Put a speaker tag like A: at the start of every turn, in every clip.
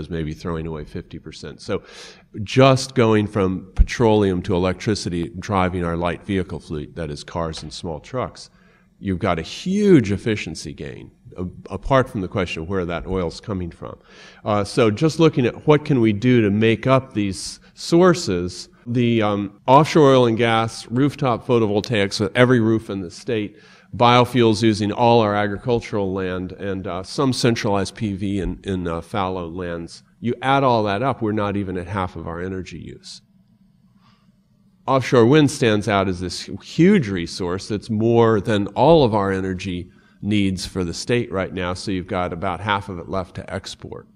A: maybe throwing away 50%. So just going from petroleum to electricity driving our light vehicle fleet, that is cars and small trucks, you've got a huge efficiency gain, apart from the question of where that oil's coming from. So just looking at what can we do to make up these sources, the offshore oil and gas, rooftop photovoltaics with every roof in the state, biofuels using all our agricultural land, and some centralized PV in fallow lands. You add all that up, we're not even at half of our energy use. Offshore wind stands out as this huge resource that's more than all of our energy needs for the state right now, so you've got about half of it left to export.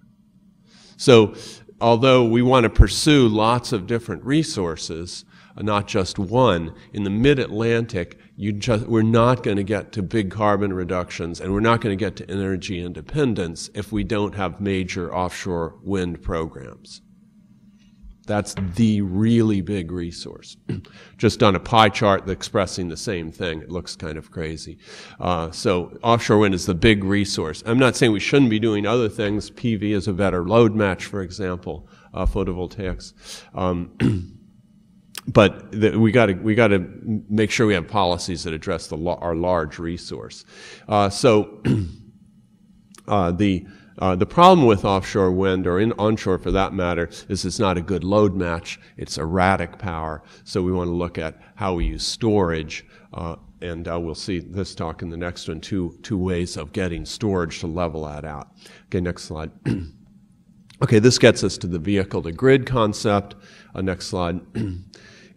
A: So although we want to pursue lots of different resources, not just one, in the mid-Atlantic, we're not going to get to big carbon reductions, and we're not going to get to energy independence if we don't have major offshore wind programs. That's the really big resource. Just on a pie chart expressing the same thing, it looks kind of crazy. So offshore wind is the big resource. I'm not saying we shouldn't be doing other things. PV is a better load match, for example, photovoltaics. But we got to make sure we have policies that address our large resource. The problem with offshore wind, or onshore for that matter, is it's not a good load match. It's erratic power. So we want to look at how we use storage, and we'll see this talk in the next one, two ways of getting storage to level that out. Okay, next slide. Okay, this gets us to the vehicle-to-grid concept. Next slide.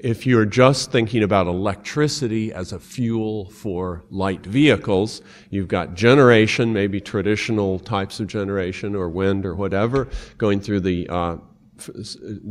A: If you're just thinking about electricity as a fuel for light vehicles, you've got generation, maybe traditional types of generation or wind or whatever, going through the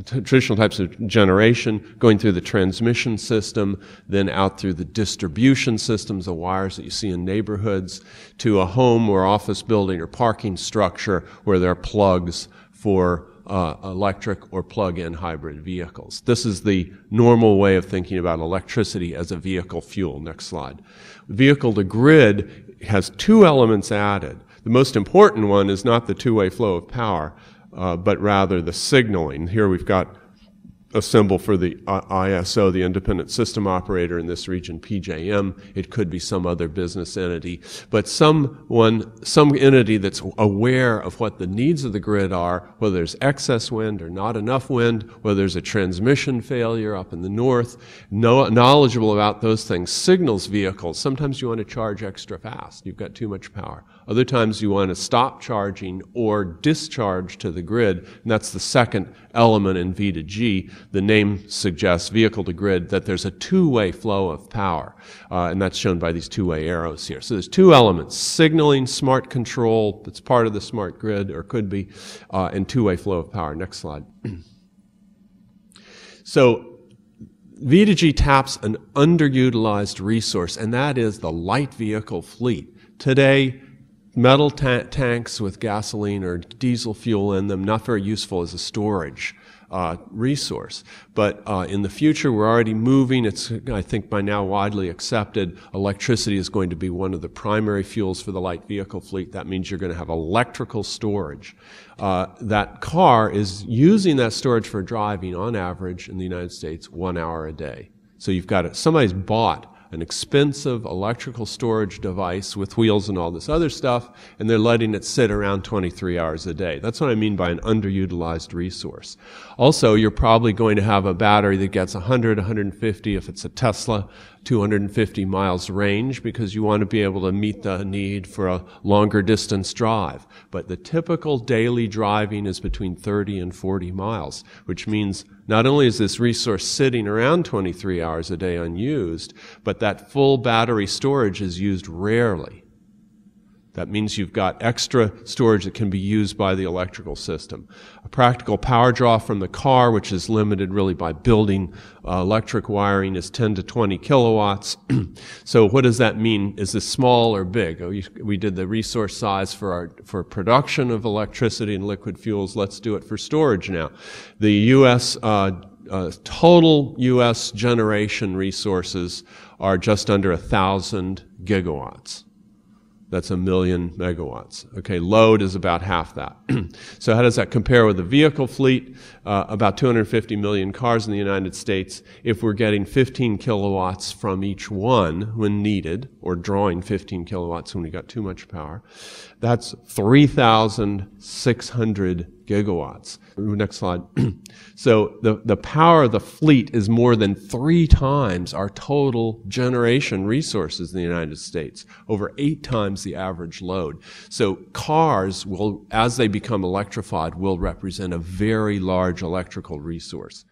A: traditional types of generation, going through the transmission system, then out through the distribution systems, the wires that you see in neighborhoods, to a home or office building or parking structure where there are plugs for electric or plug-in hybrid vehicles. This is the normal way of thinking about electricity as a vehicle fuel. Next slide. Vehicle-to-grid has two elements added. The most important one is not the two-way flow of power, but rather the signaling. Here we've got a symbol for the ISO, the independent system operator in this region, PJM. It could be some other business entity, but some entity that's aware of what the needs of the grid are, whether there's excess wind or not enough wind, whether there's a transmission failure up in the north, knowledgeable about those things, signals vehicles. Sometimes you want to charge extra fast. You've got too much power. Other times you want to stop charging or discharge to the grid, and that's the second element in V2G. The name suggests, vehicle to grid, that there's a two-way flow of power, and that's shown by these two-way arrows here. So there's two elements: signaling, smart control, that's part of the smart grid, or could be, and two-way flow of power. Next slide. So V2G taps an underutilized resource, and that is the light vehicle fleet. Today, metal tanks with gasoline or diesel fuel in them, not very useful as a storage resource. But in the future, we're already moving. It's, I think, by now widely accepted, electricity is going to be one of the primary fuels for the light vehicle fleet. That means you're going to have electrical storage. That car is using that storage for driving, on average, in the United States, 1 hour a day. So you've got somebody's bought an expensive electrical storage device with wheels and all this other stuff, and they're letting it sit around 23 hours a day. That's what I mean by an underutilized resource. Also, you're probably going to have a battery that gets 100, 150, if it's a Tesla, 250 miles range, because you want to be able to meet the need for a longer distance drive. But the typical daily driving is between 30 and 40 miles, which means not only is this resource sitting around 23 hours a day unused, but that full battery storage is used rarely. That means you've got extra storage that can be used by the electrical system. A practical power draw from the car, which is limited really by building electric wiring, is 10 to 20 kilowatts. So what does that mean? Is this small or big? We did the resource size for production of electricity and liquid fuels. Let's do it for storage now. The U.S. Total U.S. generation resources are just under 1,000 gigawatts. That's 1 million megawatts. Okay, load is about half that. So how does that compare with the vehicle fleet? About 250 million cars in the United States. If we're getting 15 kilowatts from each one when needed, or drawing 15 kilowatts when we got too much power, that's 3,600 gigawatts. Next slide. So the power of the fleet is more than 3 times our total generation resources in the United States, over 8 times the average load. So cars will, as they become electrified, will represent a very large electrical resource.